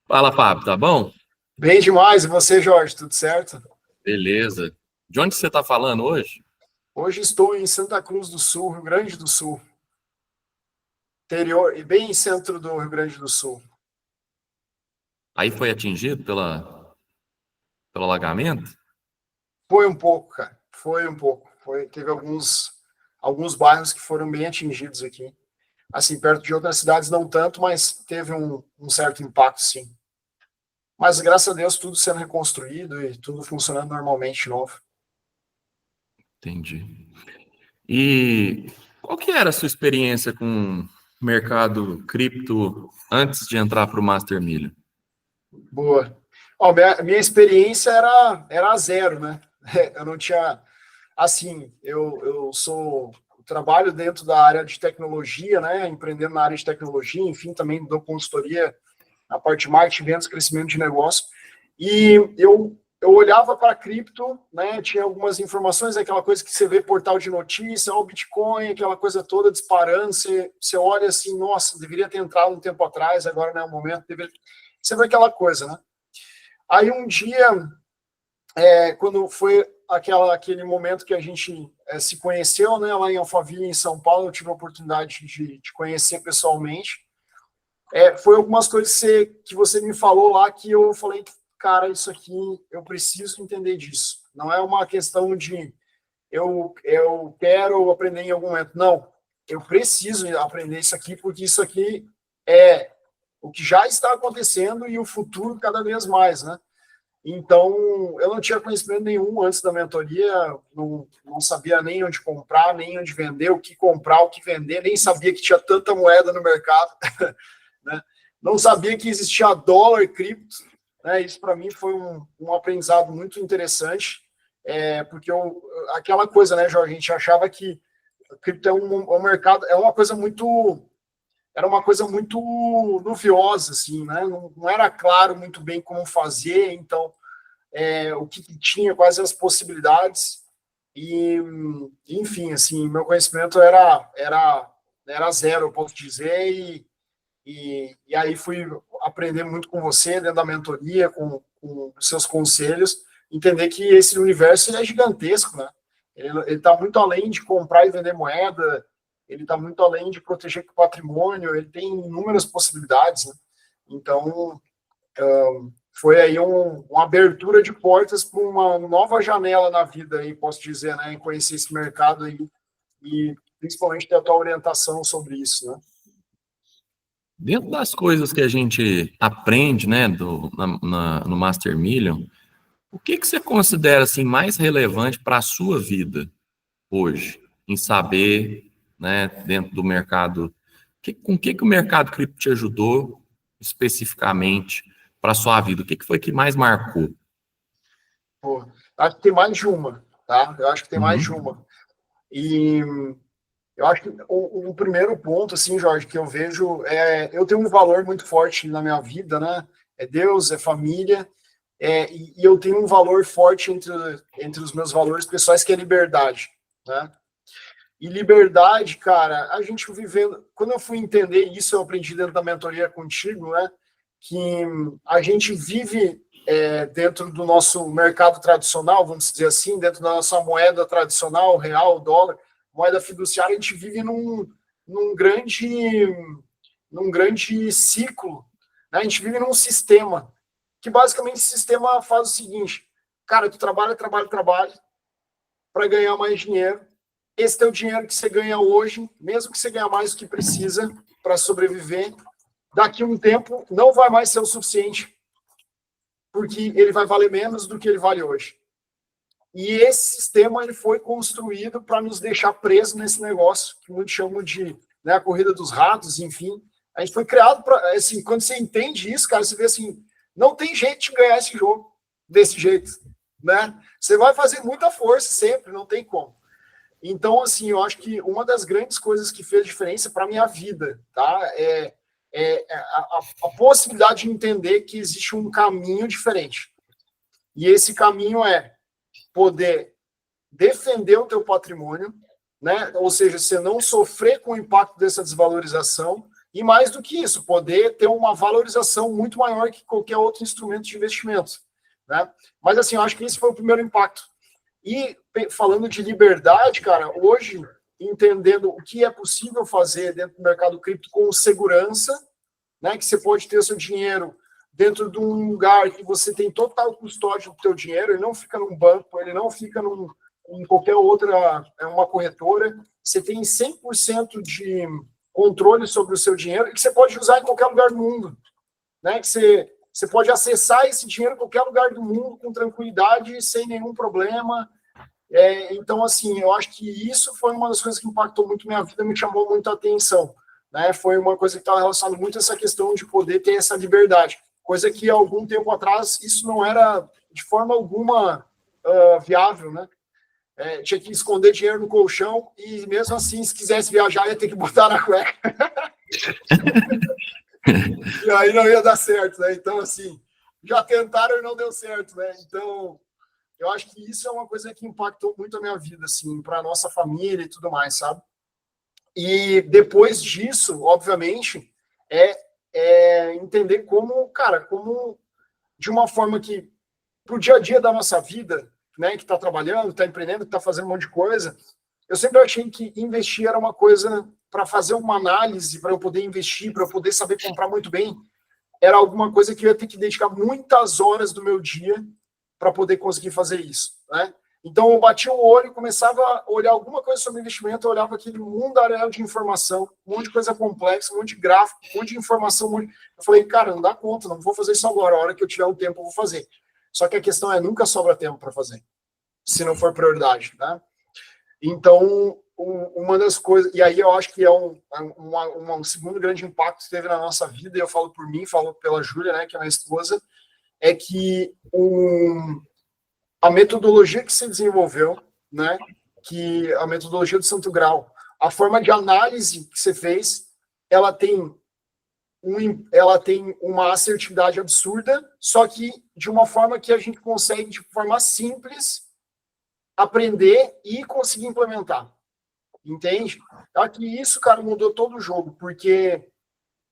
Fala, Fábio, tá bom? Bem demais. E você, Jorge, tudo certo? Beleza. De onde você tá falando hoje? Hoje estou em Santa Cruz do Sul, Rio Grande do Sul, interior e bem centro do Rio Grande do Sul. Aí foi atingido pelo alagamento? Foi um pouco, cara. Foi um pouco. Teve alguns bairros que foram bem atingidos aqui. Assim, perto de outras cidades não tanto, mas teve um certo impacto, sim. Mas graças a Deus tudo sendo reconstruído e tudo funcionando normalmente de novo. Entendi. E qual que era a sua experiência com o mercado cripto antes de entrar para o Master Million? Boa. Ó, minha experiência era zero, né? Eu não tinha. Assim, eu trabalho dentro da área de tecnologia, né? Empreendendo na área de tecnologia, enfim, também dou consultoria na parte de marketing, vendas, crescimento de negócio. E eu olhava para a cripto, né? Tinha algumas informações, aquela coisa que você vê portal de notícia, o Bitcoin, aquela coisa toda disparando. Você olha assim, nossa, deveria ter entrado um tempo atrás, agora não é o momento. Você vê aquela coisa, né? Aí um dia, quando foi aquele momento que a gente se conheceu, né, lá em Alphaville, em São Paulo, eu tive a oportunidade de conhecer pessoalmente. Foi algumas coisas que você me falou lá que eu falei, cara, isso aqui eu preciso entender disso. Não é uma questão de eu quero aprender em algum momento. Não, eu preciso aprender isso aqui, porque isso aqui é o que já está acontecendo e o futuro cada vez mais, né? Então, eu não tinha conhecimento nenhum antes da mentoria, não sabia nem onde comprar, nem onde vender, o que comprar, o que vender, nem sabia que tinha tanta moeda no mercado, né? Não sabia que existia dólar e cripto, né? Isso para mim foi um aprendizado muito interessante, porque aquela coisa, né, Jorge, a gente achava que cripto é um mercado, era uma coisa muito nuviosa, assim, né? Não era claro muito bem como fazer, então o que tinha, quais as possibilidades e, enfim, assim, meu conhecimento era zero, eu posso dizer, e aí fui aprender muito com você, dentro da mentoria, com os seus conselhos, entender que esse universo é gigantesco, né? Ele está muito além de comprar e vender moeda, ele está muito além de proteger o patrimônio, ele tem inúmeras possibilidades, né? Então, foi aí uma abertura de portas para uma nova janela na vida, aí, posso dizer, né? Em conhecer esse mercado aí e principalmente ter a tua orientação sobre isso, né? Dentro das coisas que a gente aprende, né, no Master Million, o que que você considera assim mais relevante para a sua vida hoje, em saber, né, dentro do mercado, com o que que o mercado cripto te ajudou especificamente para a sua vida? O que que foi que mais marcou? Pô, acho que tem mais de uma, tá? Eu acho que tem mais de Uhum. uma. E eu acho que o primeiro ponto, assim, Jorge, que eu vejo eu tenho um valor muito forte na minha vida, né? É Deus, é família, e eu tenho um valor forte entre os meus valores pessoais, que é liberdade, né? E liberdade, cara, a gente vivendo. Quando eu fui entender isso, eu aprendi dentro da mentoria contigo, né? Que a gente vive dentro do nosso mercado tradicional, vamos dizer assim, dentro da nossa moeda tradicional, real, dólar, moeda fiduciária, a gente vive num grande, num grande ciclo, né? A gente vive num sistema, que basicamente esse sistema faz o seguinte, cara, tu trabalha, trabalha, trabalha, para ganhar mais dinheiro. Esse teu dinheiro que você ganha hoje, mesmo que você ganhe mais do que precisa para sobreviver, daqui a um tempo não vai mais ser o suficiente, porque ele vai valer menos do que ele vale hoje. E esse sistema ele foi construído para nos deixar presos nesse negócio, que muitos chamam de, né, a corrida dos ratos, enfim. A gente foi criado para, assim, quando você entende isso, cara, você vê assim, não tem jeito de ganhar esse jogo desse jeito, né? Você vai fazer muita força sempre, não tem como. Então, assim, eu acho que uma das grandes coisas que fez diferença para a minha vida, tá? A possibilidade de entender que existe um caminho diferente. E esse caminho é poder defender o teu patrimônio, né? Ou seja, você não sofrer com o impacto dessa desvalorização E mais do que isso, poder ter uma valorização muito maior que qualquer outro instrumento de investimento, né? Mas assim, eu acho que esse foi o primeiro impacto. E falando de liberdade, cara, hoje, entendendo o que é possível fazer dentro do mercado cripto com segurança, né? Que você pode ter o seu dinheiro dentro de um lugar que você tem total custódia do teu dinheiro, ele não fica num banco, ele não fica em qualquer outra, uma corretora, você tem 100% de controle sobre o seu dinheiro e que você pode usar em qualquer lugar do mundo, né? Que você pode acessar esse dinheiro em qualquer lugar do mundo com tranquilidade, sem nenhum problema. Então, assim, eu acho que isso foi uma das coisas que impactou muito minha vida, me chamou muito a atenção, né? Foi uma coisa que estava relacionada muito a essa questão de poder ter essa liberdade, coisa que há algum tempo atrás isso não era de forma alguma viável, né? Tinha que esconder dinheiro no colchão e mesmo assim, se quisesse viajar, ia ter que botar na cueca. E aí não ia dar certo, né? Então, assim, já tentaram e não deu certo, né? Então, eu acho que isso é uma coisa que impactou muito a minha vida, assim, para a nossa família e tudo mais, sabe? E depois disso, obviamente, entender como, cara, como de uma forma que, pro dia a dia da nossa vida, né, que está trabalhando, está empreendendo, está fazendo um monte de coisa, eu sempre achei que investir era uma coisa para fazer uma análise, para eu poder investir, para eu poder saber comprar muito bem, era alguma coisa que eu ia ter que dedicar muitas horas do meu dia para poder conseguir fazer isso, né? Então, eu bati o olho, começava a olhar alguma coisa sobre investimento, eu olhava aquele mundaréu de informação, um monte de coisa complexa, um monte de gráfico, um monte de informação. Eu falei, cara, não dá conta, não vou fazer isso agora, a hora que eu tiver um tempo eu vou fazer. Só que a questão é, nunca sobra tempo para fazer, se não for prioridade, né? Então, uma das coisas, e aí eu acho que é um segundo grande impacto que teve na nossa vida, e eu falo por mim, falo pela Júlia, né, que é minha esposa, é que a metodologia que se desenvolveu, né, que a metodologia do Santo Grau, a forma de análise que você fez, ela tem uma assertividade absurda, só que de uma forma que a gente consegue, de forma simples, aprender e conseguir implementar. Entende? Acho que isso, cara, mudou todo o jogo, porque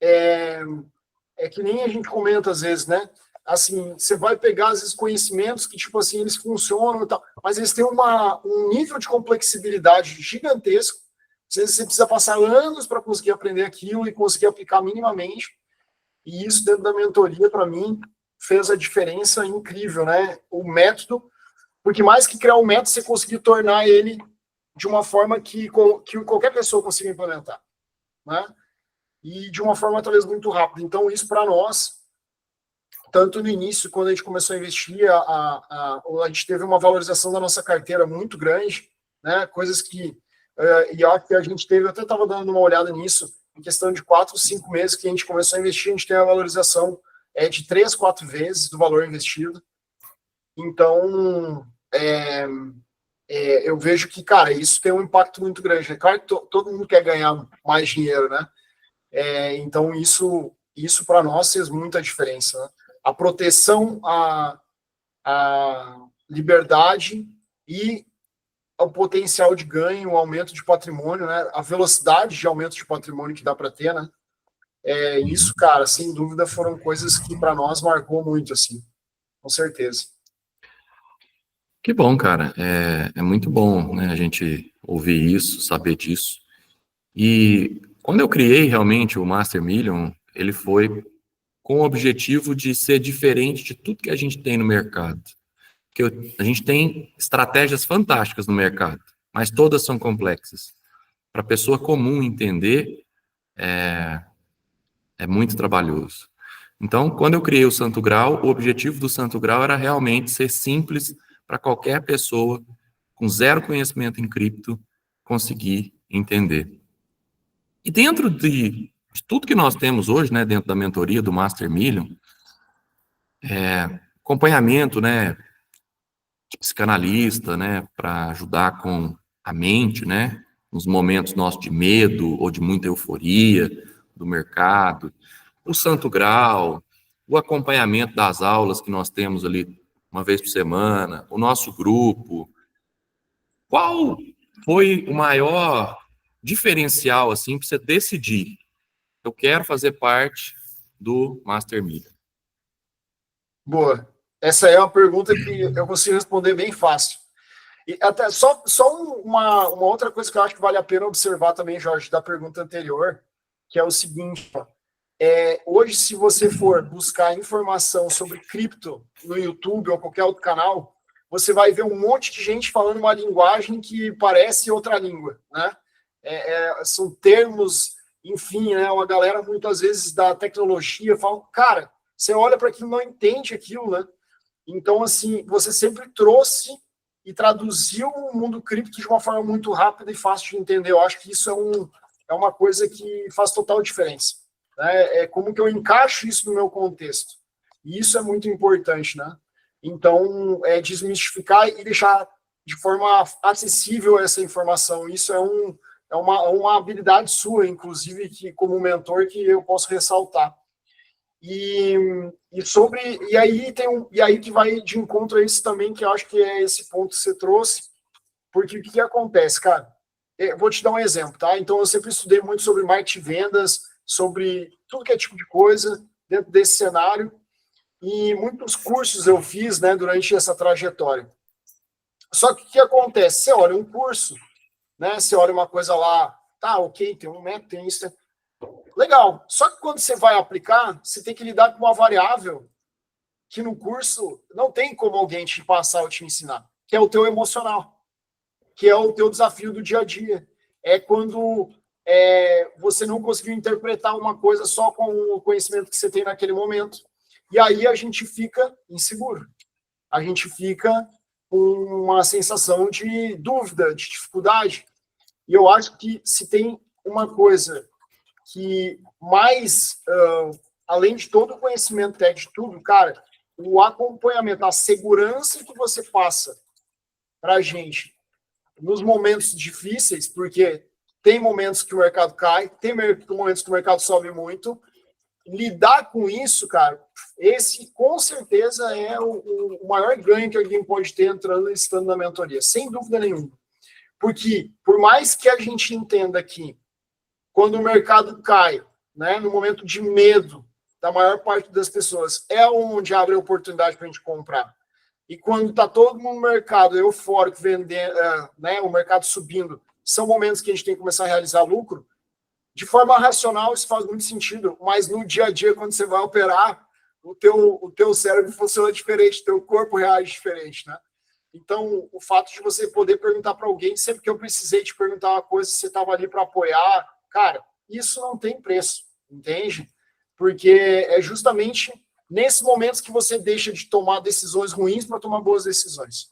é que nem a gente comenta às vezes, né? Assim, você vai pegar, às vezes, conhecimentos que, tipo assim, eles funcionam e tal, mas eles têm um nível de complexibilidade gigantesco. Às vezes você precisa passar anos para conseguir aprender aquilo e conseguir aplicar minimamente. E isso, dentro da mentoria, para mim, fez a diferença incrível, né? O método, porque mais que criar um método, você conseguir tornar ele de uma forma que qualquer pessoa consiga implementar, né? E de uma forma, talvez, muito rápida. Então, isso para nós, tanto no início, quando a gente começou a investir, a gente teve uma valorização da nossa carteira muito grande, né? Coisas que, e eu acho que a gente teve, eu até estava dando uma olhada nisso, em questão de 4, 5 meses que a gente começou a investir, a gente tem uma valorização de 3, 4 vezes do valor investido. Então, eu vejo que, cara, isso tem um impacto muito grande. É claro que todo mundo quer ganhar mais dinheiro, né? Então, isso para nós fez muita diferença, né? A proteção, a liberdade e o potencial de ganho, o aumento de patrimônio, né? A velocidade de aumento de patrimônio que dá para ter, né? Isso, cara, sem dúvida, foram coisas que para nós marcou muito, assim, com certeza. Que bom, cara. É muito bom, né, a gente ouvir isso, saber disso. E quando eu criei realmente o Master Million, ele foi com o objetivo de ser diferente de tudo que a gente tem no mercado. Porque a gente tem estratégias fantásticas no mercado, mas todas são complexas. Para a pessoa comum entender, é muito trabalhoso. Então, quando eu criei o Santo Grau, o objetivo do Santo Grau era realmente ser simples para qualquer pessoa com zero conhecimento em cripto conseguir entender. E dentro de tudo que nós temos hoje, né, dentro da mentoria do Master Million, acompanhamento, né, de psicanalista, né, para ajudar com a mente, né, nos momentos nossos de medo ou de muita euforia do mercado, o Santo Grau, o acompanhamento das aulas que nós temos ali uma vez por semana, o nosso grupo. Qual foi o maior diferencial, assim, para você decidir? eu quero fazer parte do Master Milha? Boa. Essa é uma pergunta que eu consigo responder bem fácil. E até só uma outra coisa que eu acho que vale a pena observar também, Jorge, da pergunta anterior, que é o seguinte, ó, hoje, se você for buscar informação sobre cripto no YouTube ou qualquer outro canal, você vai ver um monte de gente falando uma linguagem que parece outra língua, né? São termos, enfim, né? Uma galera muitas vezes da tecnologia fala, cara, você olha para aquilo e não entende aquilo, né? Então, assim, você sempre trouxe e traduziu o mundo cripto de uma forma muito rápida e fácil de entender. Eu acho que isso é uma coisa que faz total diferença, né? É como que eu encaixo isso no meu contexto. E isso é muito importante, né? Então, desmistificar e deixar de forma acessível essa informação. Isso é uma habilidade sua, inclusive, que como mentor, que eu posso ressaltar. E aí que vai de encontro a isso também, que eu acho que é esse ponto que você trouxe, porque o que acontece, cara? Eu vou te dar um exemplo, tá? Então, eu sempre estudei muito sobre marketing e vendas, sobre tudo que é tipo de coisa dentro desse cenário, e muitos cursos eu fiz, né, durante essa trajetória. Só que o que acontece? Você olha um curso, né? Você olha uma coisa lá, tá, ok, tem um método, tem isso, legal. Só que quando você vai aplicar, você tem que lidar com uma variável que no curso não tem como alguém te passar ou te ensinar, que é o teu emocional, que é o teu desafio do dia a dia. É quando você não conseguiu interpretar uma coisa só com o conhecimento que você tem naquele momento. E aí a gente fica inseguro. A gente fica com uma sensação de dúvida, de dificuldade. E eu acho que se tem uma coisa que mais, além de todo o conhecimento técnico de tudo, cara, o acompanhamento, a segurança que você passa para a gente nos momentos difíceis, porque tem momentos que o mercado cai, tem momentos que o mercado sobe muito, lidar com isso, cara, esse com certeza é o maior ganho que alguém pode ter entrando e estando na mentoria, sem dúvida nenhuma. Porque, por mais que a gente entenda que quando o mercado cai, né, no momento de medo da maior parte das pessoas, é onde abre a oportunidade para a gente comprar. E quando está todo mundo no mercado eufórico, vendendo, né, o mercado subindo, são momentos que a gente tem que começar a realizar lucro. De forma racional, isso faz muito sentido, mas no dia a dia, quando você vai operar, o teu cérebro funciona diferente, o teu corpo reage diferente, né? Então, o fato de você poder perguntar para alguém, sempre que eu precisei te perguntar uma coisa, você estava ali para apoiar, cara, isso não tem preço, entende? Porque é justamente nesses momentos que você deixa de tomar decisões ruins para tomar boas decisões.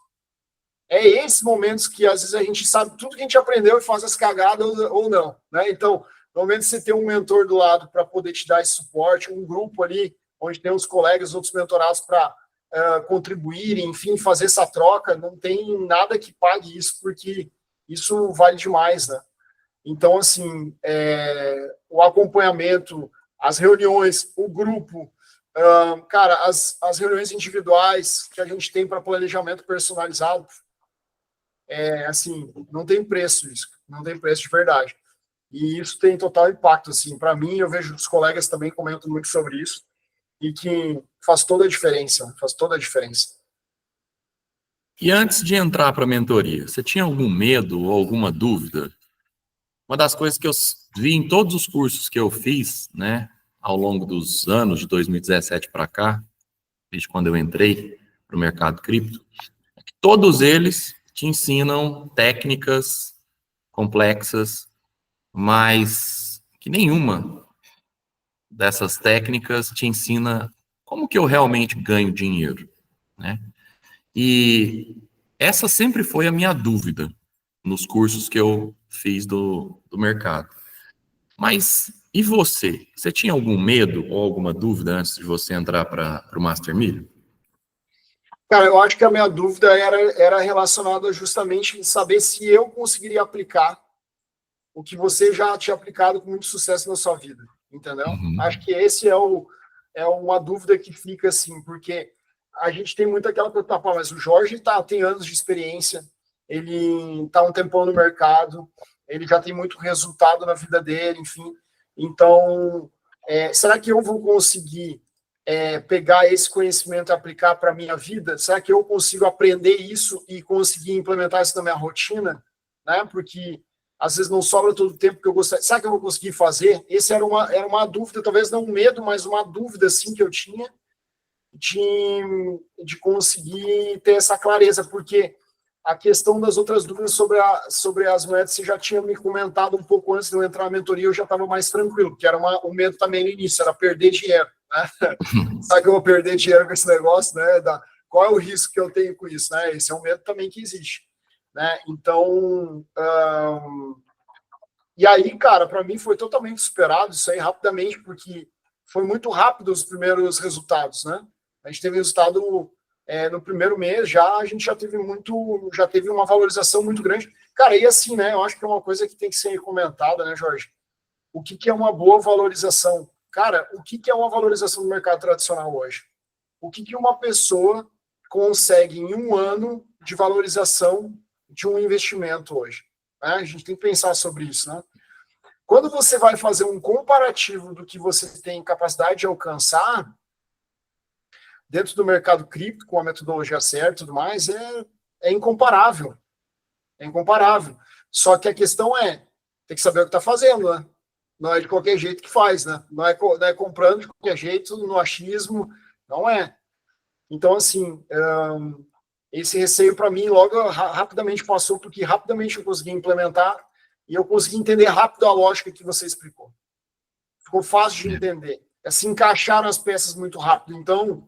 É esses momentos que, às vezes, a gente sabe tudo que a gente aprendeu e faz as cagadas ou não, né? Então, no momento que você tem um mentor do lado para poder te dar esse suporte, um grupo ali, onde tem os colegas, outros mentorados para contribuírem, enfim, fazer essa troca, não tem nada que pague isso, porque isso vale demais, né? Então, assim, o acompanhamento, as reuniões, o grupo, cara, as reuniões individuais que a gente tem para planejamento personalizado, assim, não tem preço isso, não tem preço de verdade. E isso tem total impacto, assim, para mim, eu vejo os colegas também comentam muito sobre isso, e que faz toda a diferença, faz toda a diferença. E antes de entrar para a mentoria, você tinha algum medo ou alguma dúvida? Uma das coisas que eu vi em todos os cursos que eu fiz, né, ao longo dos anos de 2017 para cá, desde quando eu entrei para o mercado cripto, é que todos eles te ensinam técnicas complexas, mas que nenhuma dessas técnicas te ensina como que eu realmente ganho dinheiro, né? E essa sempre foi a minha dúvida nos cursos que eu fiz do mercado. Mas e você? Você tinha algum medo ou alguma dúvida antes de você entrar para o Master Milho? Cara, eu acho que a minha dúvida era relacionada justamente em saber se eu conseguiria aplicar o que você já tinha aplicado com muito sucesso na sua vida, entendeu? Acho que esse é uma dúvida que fica assim, porque a gente tem muito aquela coisa, mas o Jorge tem anos de experiência, ele está um tempão no mercado, ele já tem muito resultado na vida dele, enfim. Então, será que eu vou conseguir pegar esse conhecimento e aplicar para a minha vida? Será que eu consigo aprender isso e conseguir implementar isso na minha rotina? Né? Porque às vezes não sobra todo o tempo que eu gostaria. Será que eu vou conseguir fazer? Esse era uma dúvida, talvez não um medo, mas uma dúvida assim que eu tinha de conseguir ter essa clareza, porque a questão das outras dúvidas sobre as moedas, você já tinha me comentado um pouco antes de eu entrar na mentoria, eu já estava mais tranquilo, porque era um medo também no início, era perder dinheiro, né? Sabe que eu vou perder dinheiro com esse negócio, né? Qual é o risco que eu tenho com isso, né? Esse é um medo também que existe, né? Então, e aí, cara, para mim foi totalmente superado isso aí rapidamente, porque foi muito rápido os primeiros resultados, né? A gente teve resultado no primeiro mês, a gente já teve uma valorização muito grande. Cara, e assim, né? Eu acho que é uma coisa que tem que ser comentada, né, Jorge? O que é uma boa valorização? Cara, o que é uma valorização do mercado tradicional hoje? O que uma pessoa consegue em um ano de valorização de um investimento hoje? Né? A gente tem que pensar sobre isso, né? Quando você vai fazer um comparativo do que você tem capacidade de alcançar dentro do mercado cripto, com a metodologia certa e tudo mais, é incomparável. É incomparável. Só que a questão tem que saber o que está fazendo, né? Não é de qualquer jeito que faz, né? Não é comprando de qualquer jeito, no achismo, não é. Então, assim, esse receio para mim logo rapidamente passou, porque rapidamente eu consegui implementar e eu consegui entender rápido a lógica que você explicou. Ficou fácil de entender. Se encaixaram as peças muito rápido. Então,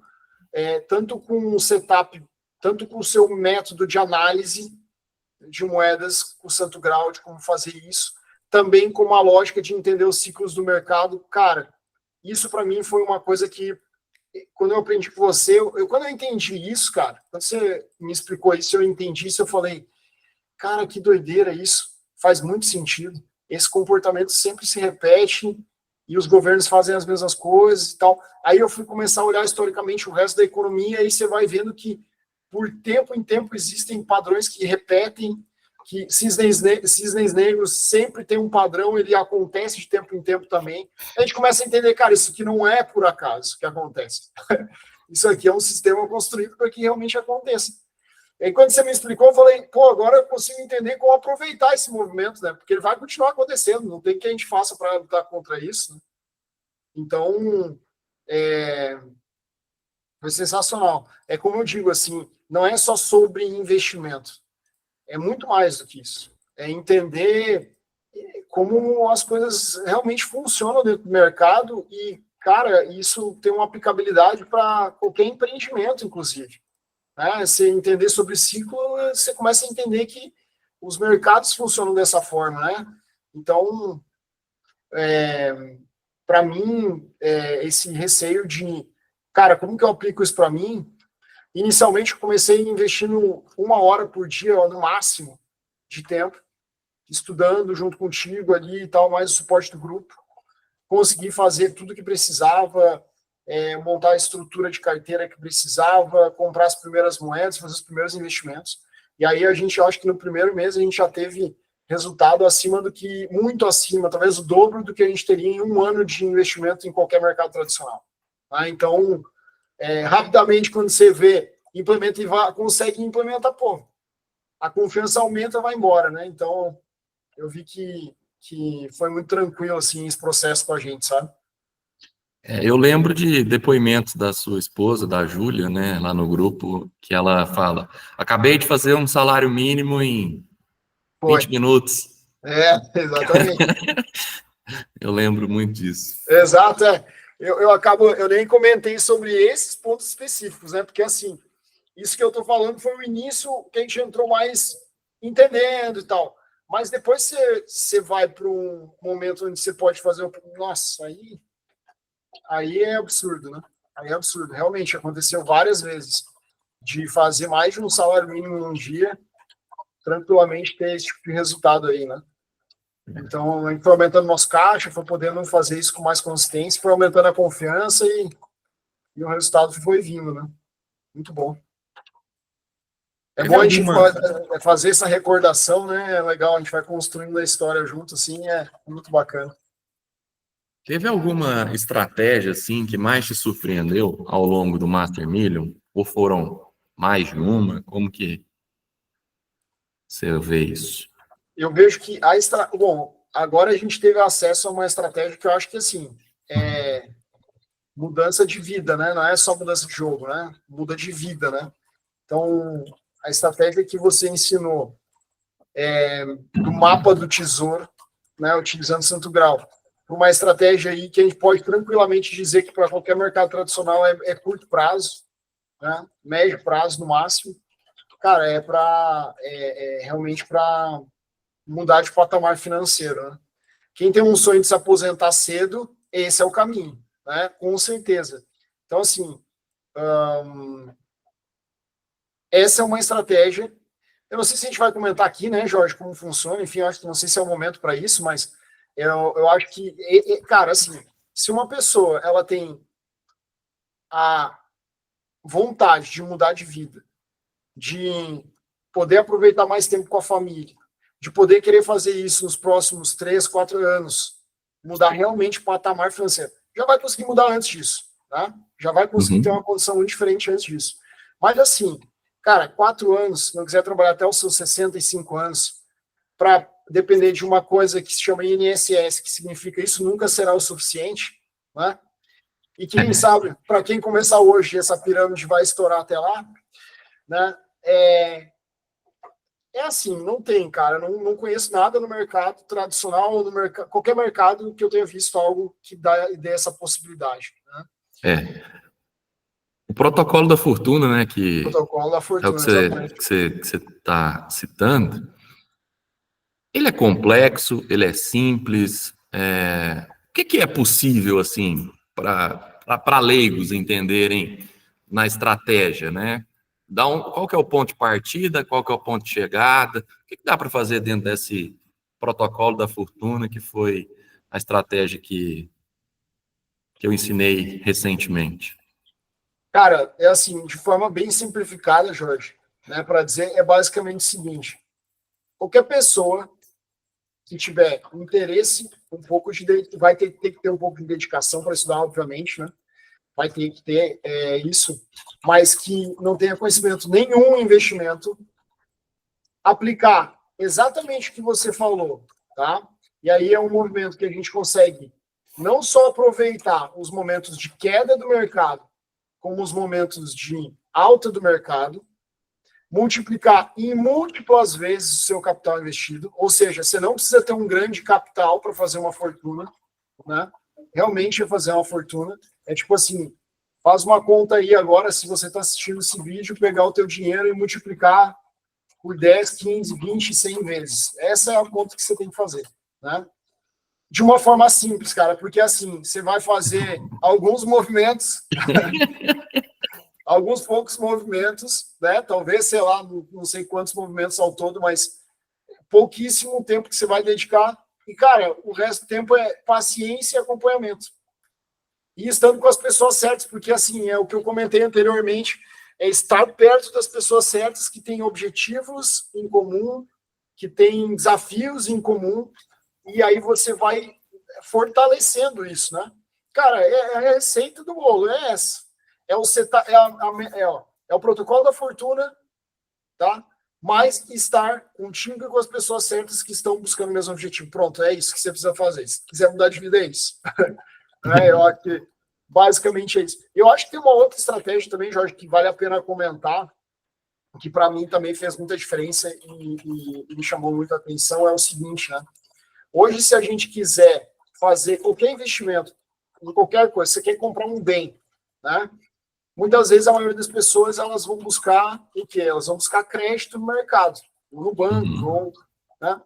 tanto com o setup, tanto com o seu método de análise de moedas, com o Santo Grau, de como fazer isso, também com a lógica de entender os ciclos do mercado. Cara, isso para mim foi uma coisa que, quando eu aprendi com você, quando eu entendi isso, cara, quando você me explicou isso, eu entendi isso, eu falei, cara, que doideira isso, faz muito sentido. Esse comportamento sempre se repete e os governos fazem as mesmas coisas e tal. Aí eu fui começar a olhar historicamente o resto da economia e você vai vendo que, por tempo em tempo, existem padrões que repetem, que cisnes negros sempre tem um padrão, ele acontece de tempo em tempo também. A gente começa a entender, cara, isso aqui não é por acaso que acontece. Isso aqui é um sistema construído para que realmente aconteça. E aí, quando você me explicou, eu falei, pô, agora eu consigo entender como aproveitar esse movimento, né? Porque ele vai continuar acontecendo, não tem o que a gente faça para lutar contra isso, né? Então, foi sensacional. É como eu digo, assim, não é só sobre investimento, é muito mais do que isso. É entender como as coisas realmente funcionam dentro do mercado e, cara, isso tem uma aplicabilidade para qualquer empreendimento, inclusive. Né? Você entender sobre ciclo, você começa a entender que os mercados funcionam dessa forma, né? Então, para mim, esse receio de, cara, como que eu aplico isso para mim? Inicialmente, eu comecei investindo 1 hora por dia, no máximo, de tempo, estudando junto contigo ali e tal, mais o suporte do grupo. Consegui fazer tudo que precisava, montar a estrutura de carteira que precisava, comprar as primeiras moedas, fazer os primeiros investimentos. E aí eu acho que no primeiro mês a gente já teve resultado muito acima, talvez o dobro do que a gente teria em um ano de investimento em qualquer mercado tradicional. Tá? Então, rapidamente, quando você vê, implementa e consegue implementar, pô, a confiança aumenta, vai embora, né? Então, eu vi que foi muito tranquilo, assim, esse processo com a gente, sabe? Eu lembro de depoimentos da sua esposa, da Júlia, né, lá no grupo, que ela fala: acabei de fazer um salário mínimo em 20 minutos. Exatamente. Eu lembro muito disso. Exato, eu nem comentei sobre esses pontos específicos, né? Porque, assim, isso que eu estou falando foi o início que a gente entrou mais entendendo e tal. Mas depois você vai para um momento onde você pode fazer. Nossa, aí é absurdo, né? Aí é absurdo. Realmente aconteceu várias vezes de fazer mais de um salário mínimo num dia, tranquilamente ter esse tipo de resultado aí, né? Então, a gente foi aumentando nosso caixa, foi podendo fazer isso com mais consistência, foi aumentando a confiança e o resultado foi vindo, né? Muito bom. Bom a gente fazer essa recordação, né? É legal, a gente vai construindo a história junto, assim, é muito bacana. Teve alguma estratégia assim que mais te surpreendeu ao longo do Master Million? Ou foram mais de uma? Como que você vê isso? Eu vejo que bom, agora a gente teve acesso a uma estratégia que eu acho que assim é mudança de vida, né? Não é só mudança de jogo, né? Muda de vida, né? Então, a estratégia que você ensinou do mapa do tesouro, né? Utilizando Santo Grau, uma estratégia aí que a gente pode tranquilamente dizer que para qualquer mercado tradicional é curto prazo, né? Médio prazo no máximo. Cara, realmente para mudar de patamar financeiro, né? Quem tem um sonho de se aposentar cedo, esse é o caminho, né? Com certeza. Então, assim, essa é uma estratégia. Eu não sei se a gente vai comentar aqui, né, Jorge, como funciona. Enfim, eu acho que não sei se é o momento para isso, mas eu acho que, cara, assim, se uma pessoa ela tem a vontade de mudar de vida, de poder aproveitar mais tempo com a família, de poder querer fazer isso nos próximos 3, 4 anos, mudar realmente o patamar financeiro, já vai conseguir mudar antes disso, tá? Já vai conseguir ter uma condição muito diferente antes disso. Mas assim, cara, 4 anos, se não quiser trabalhar até os seus 65 anos, para depender de uma coisa que se chama INSS, que significa isso nunca será o suficiente, né? E quem sabe, para quem começar hoje, essa pirâmide vai estourar até lá, né? Assim, não tem, cara. Não conheço nada no mercado tradicional ou qualquer mercado que eu tenha visto algo que dê essa possibilidade. Né? O protocolo da fortuna, né, que Protocolo da é o fortuna, que exatamente. você está citando, ele é complexo, ele é simples. O que é possível, assim, para leigos entenderem na estratégia, né? Qual que é o ponto de partida, qual que é o ponto de chegada? O que dá para fazer dentro desse protocolo da fortuna, que foi a estratégia que eu ensinei recentemente? Cara, é assim, de forma bem simplificada, Jorge, né, para dizer, é basicamente o seguinte: qualquer pessoa que tiver interesse, vai ter que ter um pouco de dedicação para estudar, obviamente, né? Vai ter que ter isso, mas que não tenha conhecimento nenhum em investimento, aplicar exatamente o que você falou, tá? E aí é um movimento que a gente consegue não só aproveitar os momentos de queda do mercado, como os momentos de alta do mercado, multiplicar em múltiplas vezes o seu capital investido, ou seja, você não precisa ter um grande capital para fazer uma fortuna, né? Realmente é fazer uma fortuna. É tipo assim, faz uma conta aí agora, se você está assistindo esse vídeo, pegar o teu dinheiro e multiplicar por 10, 15, 20, 100 vezes. Essa é a conta que você tem que fazer, né? De uma forma simples, cara, porque assim, você vai fazer alguns movimentos, alguns poucos movimentos, né? Talvez, sei lá, não sei quantos movimentos ao todo, mas pouquíssimo tempo que você vai dedicar. E, cara, o resto do tempo é paciência e acompanhamento. E estando com as pessoas certas, porque, assim, é o que eu comentei anteriormente, é estar perto das pessoas certas que têm objetivos em comum, que têm desafios em comum, e aí você vai fortalecendo isso, né? Cara, a receita do bolo é essa. É o protocolo da fortuna, tá? Mas estar contigo e com as pessoas certas que estão buscando o mesmo objetivo. Pronto, é isso que você precisa fazer. Se quiser mudar de vida, é isso. Eu acho que basicamente é isso. Eu acho que tem uma outra estratégia também, Jorge, que vale a pena comentar, que para mim também fez muita diferença e me chamou muita atenção, é o seguinte, né? Hoje, se a gente quiser fazer qualquer investimento em qualquer coisa, você quer comprar um bem, né? Muitas vezes a maioria das pessoas elas vão buscar o quê? Elas vão buscar crédito no mercado, ou no banco, né?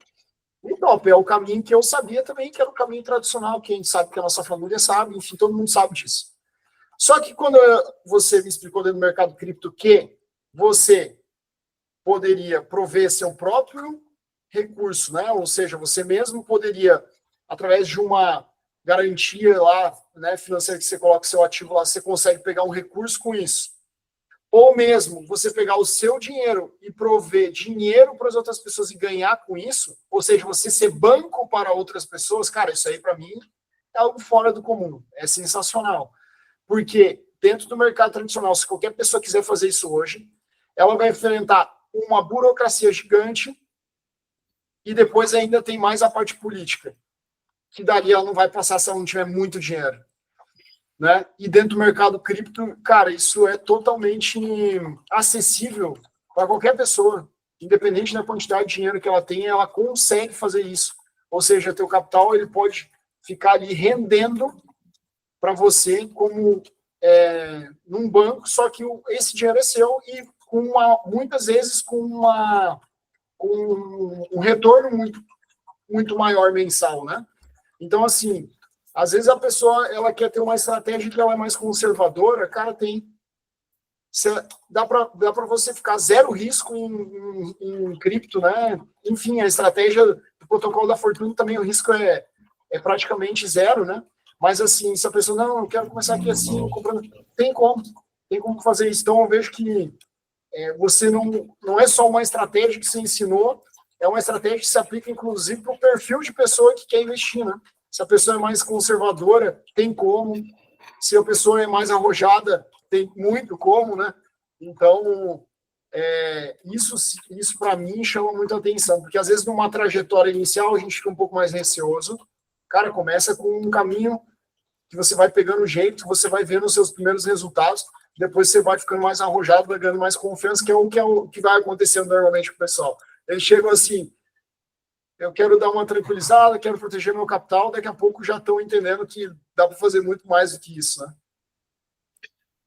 Então, é o caminho que eu sabia também que era o caminho tradicional, que a gente sabe que a nossa família sabe, enfim, todo mundo sabe disso. Só que quando você me explicou dentro do mercado cripto que você poderia prover seu próprio recurso, né? Ou seja, você mesmo poderia, através de uma garantia lá, né, financeira que você coloca seu ativo lá, você consegue pegar um recurso com isso. Ou mesmo você pegar o seu dinheiro e prover dinheiro para as outras pessoas e ganhar com isso, ou seja, você ser banco para outras pessoas, cara, isso aí para mim é algo fora do comum, é sensacional. Porque dentro do mercado tradicional, se qualquer pessoa quiser fazer isso hoje, ela vai enfrentar uma burocracia gigante e depois ainda tem mais a parte política, que dali ela não vai passar se ela não tiver muito dinheiro. Né? E dentro do mercado cripto, cara, isso é totalmente acessível para qualquer pessoa, independente da quantidade de dinheiro que ela tem, ela consegue fazer isso. Ou seja, teu capital ele pode ficar ali rendendo para você como num banco, só que esse dinheiro é seu e muitas vezes com um retorno muito maior mensal, né? Então, assim, às vezes a pessoa ela quer ter uma estratégia que ela é mais conservadora, cara, dá para você ficar zero risco em cripto, né? Enfim, a estratégia do protocolo da Fortuna também o risco é praticamente zero, né? Mas assim, se a pessoa não, eu quero começar aqui assim, comprando, tem como fazer isso. Então eu vejo que você não é só uma estratégia que você ensinou, é uma estratégia que se aplica inclusive para o perfil de pessoa que quer investir, né? Se a pessoa é mais conservadora, tem como. Se a pessoa é mais arrojada, tem muito como, né? Então, isso para mim chama muita atenção, porque às vezes numa trajetória inicial a gente fica um pouco mais receoso. Cara, começa com um caminho que você vai pegando jeito, você vai vendo os seus primeiros resultados, depois você vai ficando mais arrojado, vai ganhando mais confiança, que é o que vai acontecendo normalmente com o pessoal. Eles chegam assim, eu quero dar uma tranquilizada, quero proteger meu capital, daqui a pouco já estão entendendo que dá para fazer muito mais do que isso, né?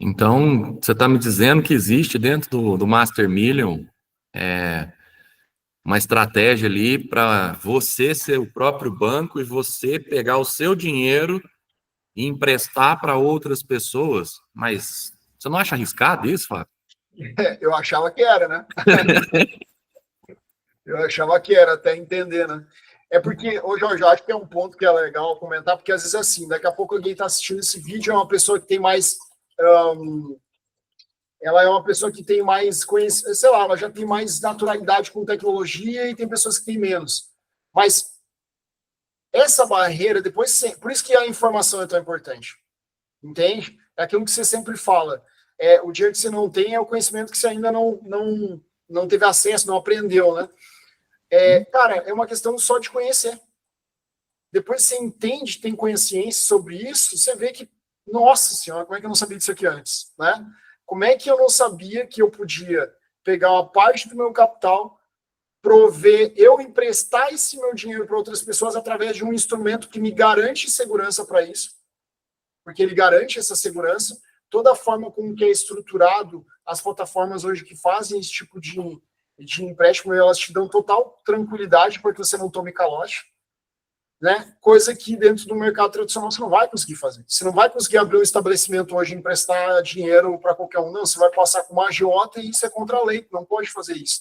Então, você está me dizendo que existe dentro do Master Million uma estratégia ali para você ser o próprio banco e você pegar o seu dinheiro e emprestar para outras pessoas. Mas você não acha arriscado isso, Fábio? Eu achava que era, né? Eu achava que era, até entender, né? É porque, ô Jorge, eu acho que é um ponto que é legal comentar, porque às vezes assim, daqui a pouco alguém está assistindo esse vídeo, é uma pessoa que tem mais. Ela é uma pessoa que tem mais conhecimento, sei lá, ela já tem mais naturalidade com tecnologia e tem pessoas que têm menos. Mas essa barreira, depois, por isso que a informação é tão importante. Entende? É aquilo que você sempre fala. O dinheiro que você não tem é o conhecimento que você ainda não teve acesso, não aprendeu, né? Cara, é uma questão só de conhecer. Depois você entende, tem consciência sobre isso, você vê que, nossa senhora, como é que eu não sabia disso aqui antes, né? Como é que eu não sabia que eu podia pegar uma parte do meu capital, eu emprestar esse meu dinheiro para outras pessoas através de um instrumento que me garante segurança para isso, porque ele garante essa segurança, toda a forma como que é estruturado, as plataformas hoje que fazem esse tipo de empréstimo, elas te dão total tranquilidade para que você não tome calote, né? Coisa que dentro do mercado tradicional você não vai conseguir fazer. Você não vai conseguir abrir um estabelecimento hoje e emprestar dinheiro para qualquer um, não. Você vai passar com uma agiota e isso é contra a lei, não pode fazer isso.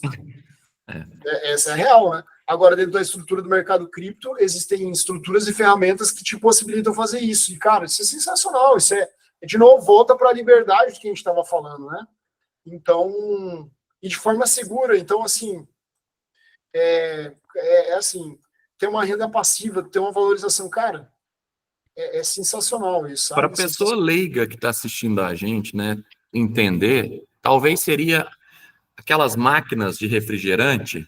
Essa é a real, né? Agora, dentro da estrutura do mercado cripto, existem estruturas e ferramentas que te possibilitam fazer isso. E, cara, isso é sensacional. Isso de novo, volta para a liberdade que a gente estava falando, né? Então, e de forma segura. Então, assim, assim, ter uma renda passiva, ter uma valorização, cara, é sensacional isso. Para a pessoa leiga que está assistindo a gente, né, entender, talvez seria aquelas máquinas de refrigerante,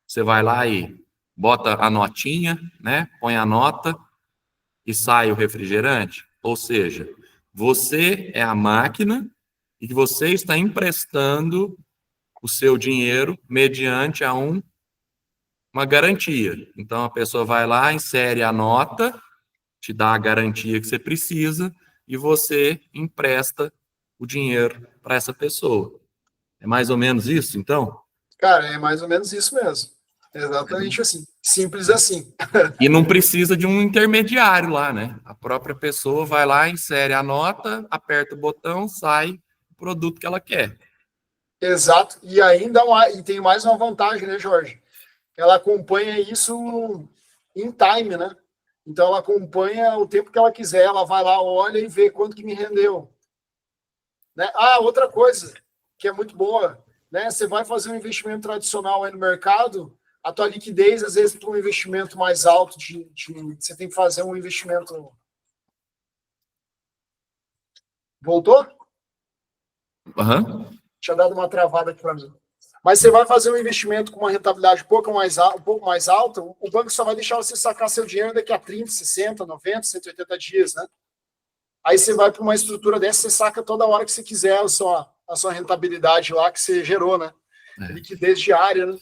você vai lá e bota a notinha, né, põe a nota e sai o refrigerante. Ou seja, você é a máquina e que você está emprestando o seu dinheiro mediante uma garantia. Então, a pessoa vai lá, insere a nota, te dá a garantia que você precisa e você empresta o dinheiro para essa pessoa. É mais ou menos isso, então? Cara, é mais ou menos isso mesmo. Exatamente assim. Simples assim. E não precisa de um intermediário lá, né? A própria pessoa vai lá, insere a nota, aperta o botão, sai o produto que ela quer. Exato. E ainda e tem mais uma vantagem, né, Jorge? Ela acompanha isso em time, né? Então ela acompanha o tempo que ela quiser, ela vai lá, olha e vê quanto que me rendeu. Né? Outra coisa que é muito boa, né? Você vai fazer um investimento tradicional aí no mercado, a tua liquidez, às vezes, para um investimento mais alto, você tem que fazer um investimento Voltou? Aham. Tinha dado uma travada aqui para mim. Mas você vai fazer um investimento com uma rentabilidade um pouco mais alta, o banco só vai deixar você sacar seu dinheiro daqui a 30, 60, 90, 180 dias, né? Aí você vai para uma estrutura dessa, você saca toda hora que você quiser a sua rentabilidade lá que você gerou, né? Liquidez diária, né?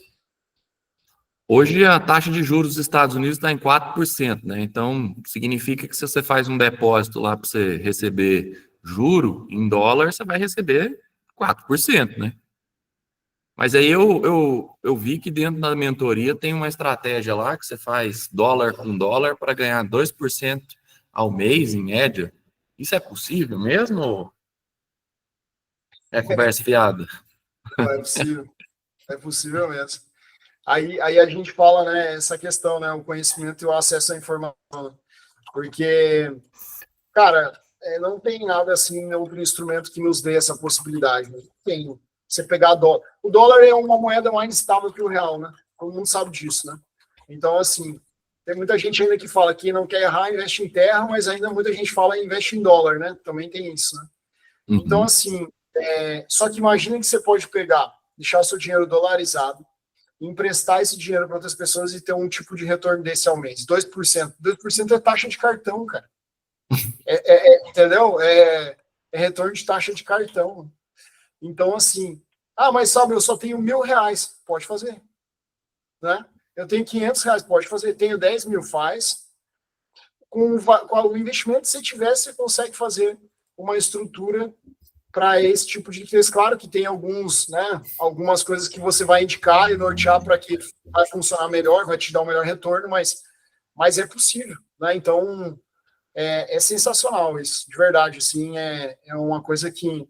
Hoje a taxa de juros dos Estados Unidos está em 4%, né? Então, significa que se você faz um depósito lá para você receber juro em dólar, você vai receber 4%, né? Mas aí eu vi que dentro da mentoria tem uma estratégia lá que você faz dólar com dólar para ganhar 2% ao mês, em média. Isso é possível mesmo ou é conversa fiada? Não é possível mesmo. Aí a gente fala, né, essa questão, né, o conhecimento e o acesso à informação, porque, cara, não tem nada assim, outro instrumento que nos dê essa possibilidade. Né? Tem. Você pegar dólar. O dólar é uma moeda mais estável que o real, né? Todo mundo sabe disso, né? Então, assim, tem muita gente ainda que fala que não quer errar, investe em terra, mas ainda muita gente fala investe em dólar, né? Também tem isso, né? Então, assim, só que imagina que você pode pegar, deixar seu dinheiro dolarizado, emprestar esse dinheiro para outras pessoas e ter um tipo de retorno desse ao mês. 2%. 2% é taxa de cartão, cara. Entendeu? É retorno de taxa de cartão. Então, assim, mas sabe, eu só tenho R$ 1.000. Pode fazer. Né? Eu tenho R$ 500. Pode fazer. Tenho 10 mil. Faz. Com o investimento que você tiver, você consegue fazer uma estrutura para esse tipo de coisa. Claro que tem algumas coisas que você vai indicar e nortear para que vai funcionar melhor, vai te dar um melhor retorno, mas é possível. Né? Então, é sensacional isso, de verdade. Assim, é uma coisa que...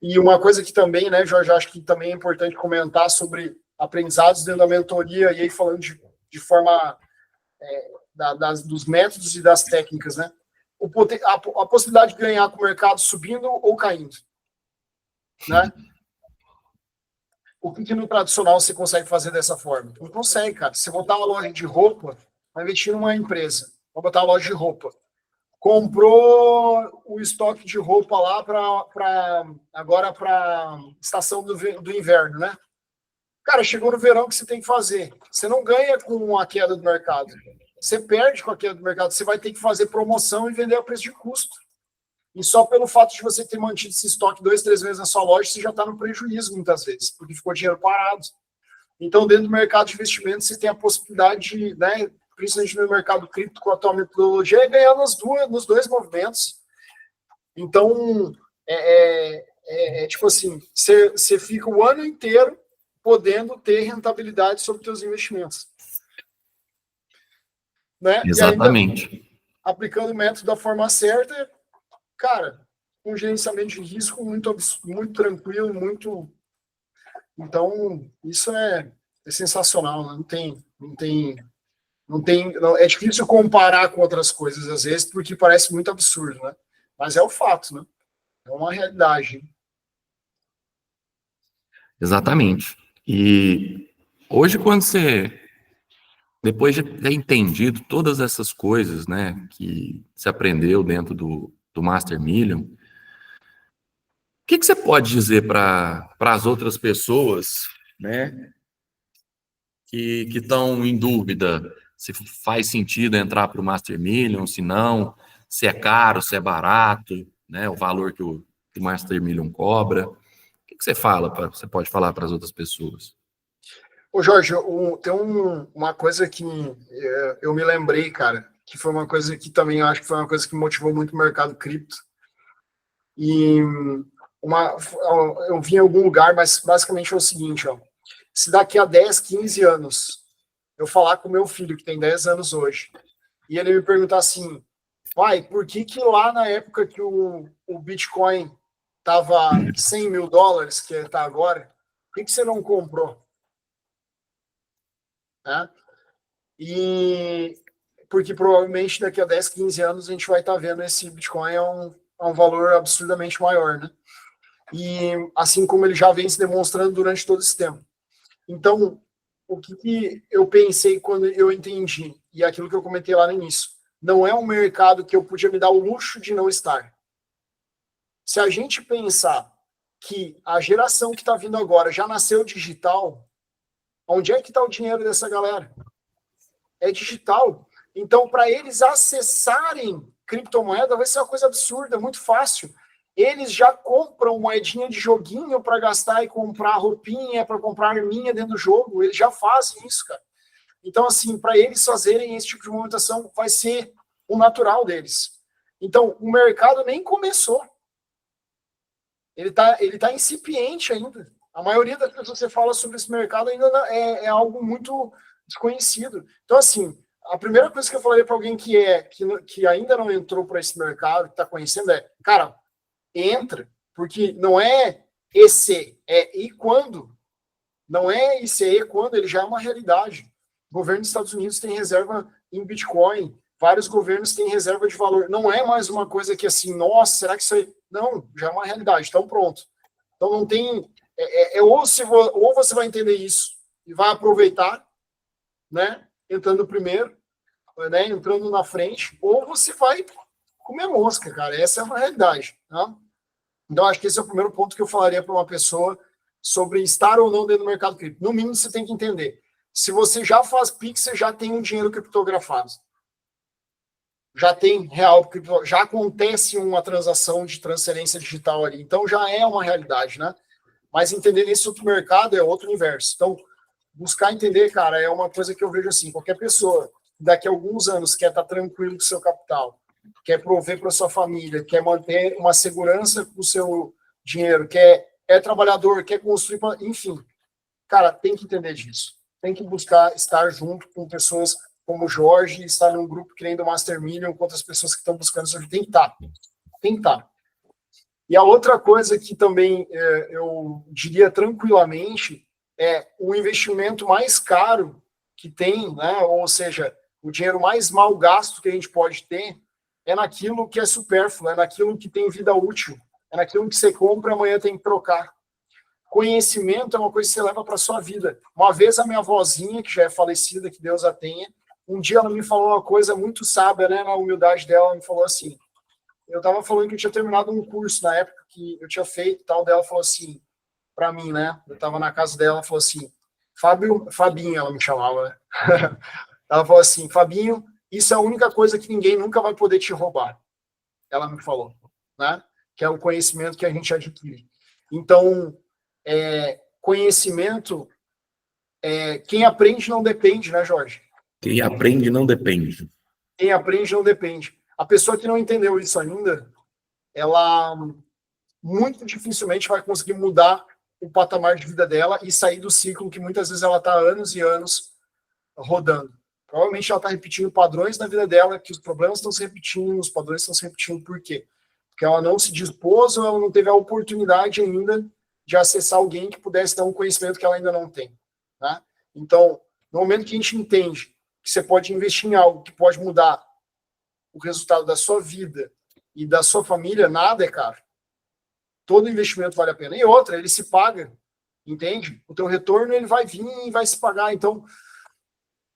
E uma coisa que também, né, Jorge, acho que também é importante comentar sobre aprendizados dentro da mentoria, e aí falando de forma dos métodos e das técnicas, né? A possibilidade de ganhar com o mercado subindo ou caindo. Né? O que no tradicional você consegue fazer dessa forma? Não consegue, cara. Você botar uma loja de roupa, vai investir numa empresa, vai botar uma loja de roupa. Comprou o estoque de roupa lá agora para estação do inverno, né? Cara, chegou no verão, o que você tem que fazer? Você não ganha com a queda do mercado. Você perde com a queda do mercado. Você vai ter que fazer promoção e vender a preço de custo. E só pelo fato de você ter mantido esse estoque 2, 3 vezes na sua loja, você já está no prejuízo muitas vezes, porque ficou dinheiro parado. Então, dentro do mercado de investimentos, você tem a possibilidade de, né, principalmente no mercado cripto, com a tua metodologia, ganhar nos dois movimentos. Então, tipo assim, você fica o ano inteiro podendo ter rentabilidade sobre os seus investimentos. Né? Exatamente. E ainda, aplicando o método da forma certa, cara, um gerenciamento de risco muito tranquilo, muito... Então, isso é sensacional, né? É difícil comparar com outras coisas, às vezes, porque parece muito absurdo, né? Mas é o fato, né? É uma realidade. Exatamente. E hoje, quando depois de ter entendido todas essas coisas, né, que se aprendeu dentro do Master Million, o que você pode dizer para as outras pessoas, né, que estão em dúvida se faz sentido entrar para o Master Million, se não, se é caro, se é barato, né, o valor que o Master Million cobra? O que você você pode falar para as outras pessoas? Ô, Jorge, tem uma coisa que eu me lembrei, cara, que foi uma coisa que também eu acho que foi uma coisa que motivou muito o mercado cripto. E eu vi em algum lugar, mas basicamente é o seguinte, ó, se daqui a 10, 15 anos eu falar com meu filho, que tem 10 anos hoje, e ele me perguntar assim, pai, por que lá na época que o Bitcoin estava $100.000, que está agora, por que você não comprou? Né? E porque provavelmente daqui a 10, 15 anos a gente vai estar vendo esse Bitcoin a um valor absurdamente maior, né? E assim como ele já vem se demonstrando durante todo esse tempo. Então, o que eu pensei quando eu entendi, e aquilo que eu comentei lá no início, não é um mercado que eu podia me dar o luxo de não estar. Se a gente pensar que a geração que está vindo agora já nasceu digital, onde é que está o dinheiro dessa galera? É digital. Então, para eles acessarem criptomoeda, vai ser uma coisa absurda, muito fácil. Eles já compram moedinha de joguinho para gastar e comprar roupinha, para comprar arminha dentro do jogo. Eles já fazem isso, cara. Então, assim, para eles fazerem esse tipo de movimentação, vai ser o natural deles. Então, o mercado nem começou. Ele tá incipiente ainda. A maioria das pessoas que você fala sobre esse mercado ainda é algo muito desconhecido. Então, assim, a primeira coisa que eu falaria para alguém que ainda não entrou para esse mercado, que está conhecendo, é, cara, entra, porque não é esse, é e quando. Não é esse e quando, ele já é uma realidade. O governo dos Estados Unidos tem reserva em Bitcoin, vários governos têm reserva de valor. Não é mais uma coisa que assim, nossa, será que isso aí... Não, já é uma realidade, então pronto. Então não tem... ou você vai entender isso e vai aproveitar, né, entrando primeiro, né, entrando na frente, ou você vai comer mosca, cara. Essa é uma realidade. Tá? Então acho que esse é o primeiro ponto que eu falaria para uma pessoa sobre estar ou não dentro do mercado cripto. No mínimo, você tem que entender. Se você já faz Pix, você já tem um dinheiro criptografado. Já tem real, já acontece uma transação de transferência digital ali. Então, já é uma realidade, né? Mas entender esse outro mercado é outro universo. Então, buscar entender, cara, é uma coisa que eu vejo assim, qualquer pessoa daqui a alguns anos quer estar tranquilo com o seu capital, quer prover para sua família, quer manter uma segurança com o seu dinheiro, é trabalhador, quer construir, enfim, cara, tem que entender disso. Tem que buscar estar junto com pessoas como o Jorge, estar num grupo que nem do Master Million, com outras pessoas que estão buscando isso. Tem que estar. Tem que estar. E a outra coisa que também eu diria tranquilamente é o investimento mais caro que tem, né? Ou seja, o dinheiro mais mal gasto que a gente pode ter é naquilo que é supérfluo, é naquilo que tem vida útil, é naquilo que você compra e amanhã tem que trocar. Conhecimento é uma coisa que você leva para sua vida. Uma vez a minha avózinha, que já é falecida, que Deus a tenha, um dia ela me falou uma coisa muito sábia, né, na humildade dela, ela me falou assim, eu estava falando que eu tinha terminado um curso na época que eu tinha feito, tal, dela falou assim, para mim, né, eu estava na casa dela, ela falou assim, Fabinho, ela me chamava, né? Ela falou assim, Fabinho, isso é a única coisa que ninguém nunca vai poder te roubar. Ela me falou, né, que é o conhecimento que a gente adquire. Então, conhecimento, quem aprende não depende, né, Jorge? Quem aprende não depende. Quem aprende não depende. A pessoa que não entendeu isso ainda, ela muito dificilmente vai conseguir mudar o patamar de vida dela e sair do ciclo que muitas vezes ela está anos e anos rodando. Provavelmente ela está repetindo padrões na vida dela, que os problemas estão se repetindo, os padrões estão se repetindo. Por quê? Porque ela não se dispôs ou ela não teve a oportunidade ainda de acessar alguém que pudesse dar um conhecimento que ela ainda não tem. Né? Então, no momento que a gente entende que você pode investir em algo que pode mudar o resultado da sua vida e da sua família, nada é caro. Todo investimento vale a pena. E outra, ele se paga, entende? O teu retorno ele vai vir e vai se pagar. Então,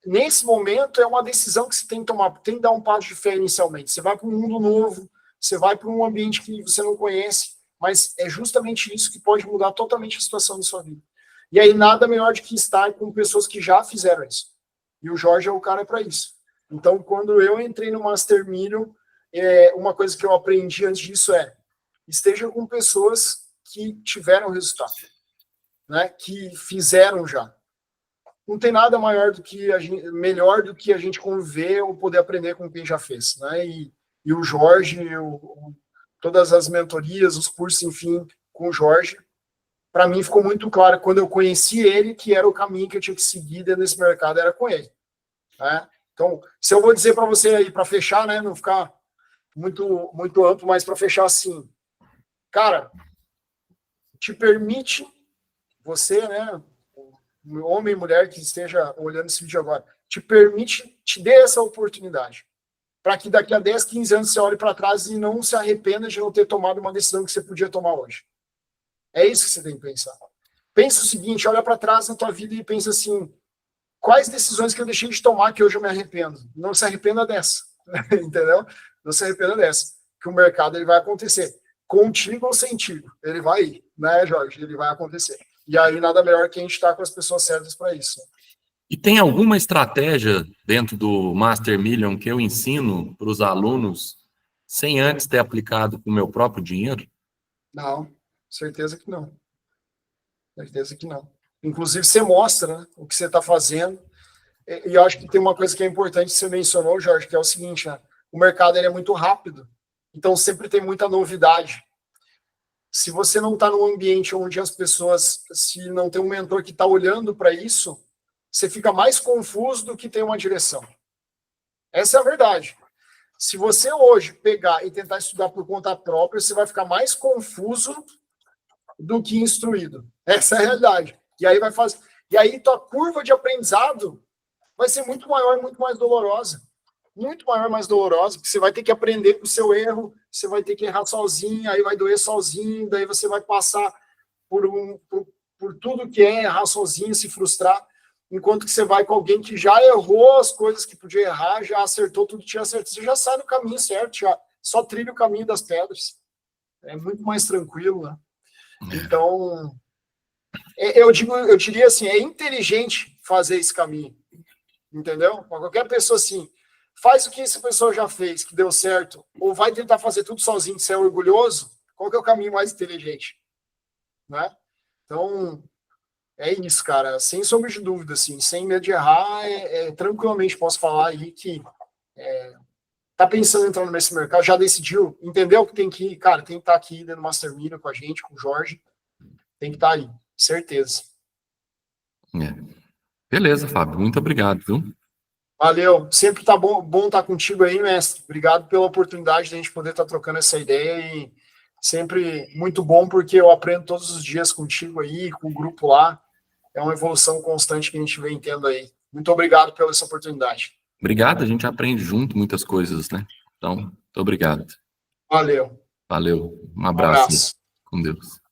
nesse momento, é uma decisão que você tem que tomar. Tem que dar um passo de fé inicialmente. Você vai para um mundo novo, você vai para um ambiente que você não conhece, mas é justamente isso que pode mudar totalmente a situação da sua vida. E aí, nada melhor do que estar com pessoas que já fizeram isso. E o Jorge é o cara para isso. Então, quando eu entrei no Master Million, uma coisa que eu aprendi antes disso esteja com pessoas que tiveram resultado, né? Que fizeram já. Não tem nada maior do que melhor do que a gente conviver ou poder aprender com quem já fez, né? E o Jorge, todas as mentorias, os cursos, enfim, com o Jorge, para mim ficou muito claro quando eu conheci ele que era o caminho que eu tinha que seguir dentro desse mercado, era com ele, né? Então, se eu vou dizer para você aí, para fechar, né, não ficar muito, muito amplo, mas para fechar assim, cara, te permite, você, né, homem e mulher que esteja olhando esse vídeo agora, te permite, te dê essa oportunidade, para que daqui a 10, 15 anos você olhe para trás e não se arrependa de não ter tomado uma decisão que você podia tomar hoje. É isso que você tem que pensar. Pensa o seguinte, olha para trás na tua vida e pensa assim, quais decisões que eu deixei de tomar que hoje eu me arrependo? Não se arrependa dessa, entendeu? Não se arrependa dessa, que o mercado ele vai acontecer. contigo ou sentido. Ele vai ir, né, Jorge? Ele vai acontecer. E aí, nada melhor que a gente estar com as pessoas certas para isso. E tem alguma estratégia dentro do Master Million que eu ensino para os alunos sem antes ter aplicado com o meu próprio dinheiro? Não, certeza que não. Certeza que não. Inclusive, você mostra, né, o que você está fazendo. E eu acho que tem uma coisa que é importante que você mencionou, Jorge, que é o seguinte, né? O mercado ele é muito rápido, então sempre tem muita novidade. Se você não está num ambiente onde as pessoas, se não tem um mentor que está olhando para isso, você fica mais confuso do que tem uma direção. Essa é a verdade. Se você hoje pegar e tentar estudar por conta própria, você vai ficar mais confuso do que instruído. Essa é a realidade. E aí tua curva de aprendizado vai ser muito maior, muito mais dolorosa. Muito maior, mais dolorosa, porque você vai ter que aprender com o seu erro, você vai ter que errar sozinho, aí vai doer sozinho, daí você vai passar por tudo que é errar sozinho, se frustrar, enquanto que você vai com alguém que já errou as coisas que podia errar, já acertou tudo que tinha acertado, você já sai no caminho certo, já só trilha o caminho das pedras. É muito mais tranquilo, né? Então, eu diria assim, é inteligente fazer esse caminho, entendeu? Para qualquer pessoa assim, faz o que essa pessoa já fez, que deu certo, ou vai tentar fazer tudo sozinho, ser orgulhoso, qual que é o caminho mais inteligente? Né? Então, é isso, cara, sem sombra de dúvida, assim, sem medo de errar, tranquilamente posso falar aí que tá pensando em entrar nesse mercado, já decidiu, entendeu que tem que ir, cara, tem que estar aqui dentro do Master Million com a gente, com o Jorge, tem que estar aí, certeza. Beleza, Fábio, muito obrigado, viu? Valeu, sempre tá bom estar contigo aí, mestre. Obrigado pela oportunidade de a gente poder estar trocando essa ideia e sempre muito bom porque eu aprendo todos os dias contigo aí, com o grupo lá. É uma evolução constante que a gente vem tendo aí. Muito obrigado pela essa oportunidade. Obrigado, a gente aprende junto muitas coisas, né? Então, muito obrigado. Valeu. Valeu, um Um abraço. abraço. Com Deus.